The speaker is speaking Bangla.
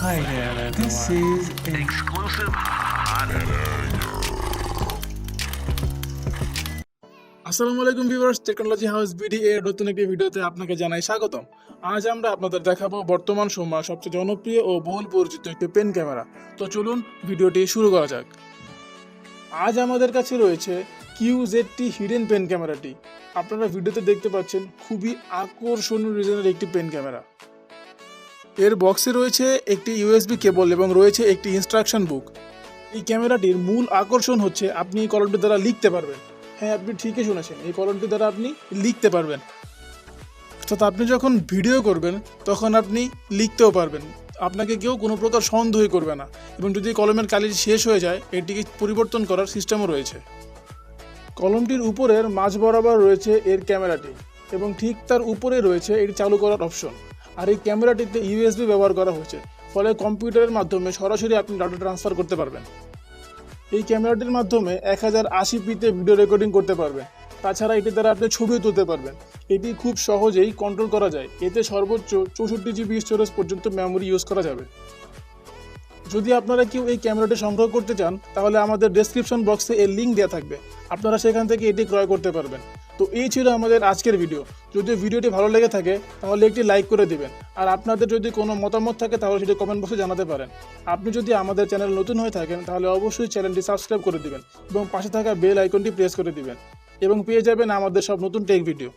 Hi there, this is exclusive hot আসসালামু আলাইকুম ভিউয়ার্স, টেকনোলজি হাউস বিডি এর নতুন একটি ভিডিওতে আপনাকে জানাই স্বাগতম। আজ আমরা আপনাদের দেখাবো বর্তমান সময়ে সবচেয়ে জনপ্রিয় ও বহুল পরিচিত একটি পেন ক্যামেরা। তো চলুন ভিডিওটি শুরু করা যাক। আজ আমাদের কাছে রয়েছে QZT হিডেন পেন ক্যামেরাটি। আপনারা ভিডিওতে দেখতে পাচ্ছেন খুবই আকর্ষণীয় ডিজাইনের একটি পেন ক্যামেরা। এর বক্সে রয়েছে একটি USB কেবল এবং রয়েছে একটি ইনস্ট্রাকশন বুক। এই ক্যামেরাটির মূল আকর্ষণ হচ্ছে আপনি এই কলমটির দ্বারা লিখতে পারবেন। হ্যাঁ, আপনি ঠিকই শুনেছেন, এই কলমটির দ্বারা আপনি লিখতে পারবেন। অর্থাৎ আপনি যখন ভিডিও করবেন তখন আপনি লিখতেও পারবেন, আপনাকে কেউ কোনো প্রকার সন্দেহই করবে না। এবং যদি কলমের কালি শেষ হয়ে যায়, এটিকে পরিবর্তন করার সিস্টেমও রয়েছে। কলমটির উপরের মাঝ বরাবর রয়েছে এর ক্যামেরাটি এবং ঠিক তার উপরে রয়েছে এটি চালু করার অপশন। আর এই ক্যামেরাটিতে USB ব্যবহার করা হয়েছে, ফলে কম্পিউটারের মাধ্যমে সরাসরি আপনি ডাটা ট্রান্সফার করতে পারবেন। এই ক্যামেরাটির মাধ্যমে 1080pতে ভিডিও রেকর্ডিং করতে পারবেন। তাছাড়া এটি দ্বারা আপনি ছবিও তুলতে পারবেন। এটি খুব সহজেই কন্ট্রোল করা যায়। এতে সর্বোচ্চ 64GB স্টোরেজ পর্যন্ত মেমোরি ইউজ করা যাবে। যদি আপনারা কেউ এই ক্যামেরাটি সংগ্রহ করতে চান, তাহলে আমাদের ডেসক্রিপশন বক্সে এর লিঙ্ক দেওয়া থাকবে, আপনারা সেখান থেকে এটি ক্রয় করতে পারবেন। তো এই ছিল আমাদের আজকের ভিডিও। যদি ভিডিওটি ভালো লেগে থাকে তাহলে একটি লাইক করে দিবেন। আর আপনাদের যদি কোনো মতামত থাকে তাহলে সেটি কমেন্ট বক্সে জানাতে পারেন। আপনি যদি আমাদের চ্যানেল নতুন হয়ে থাকেন তাহলে অবশ্যই চ্যানেলটি সাবস্ক্রাইব করে দিবেন এবং পাশে থাকা বেল আইকনটি প্রেস করে দিবেন এবং পেয়ে যাবেন আমাদের সব নতুন টেক ভিডিও।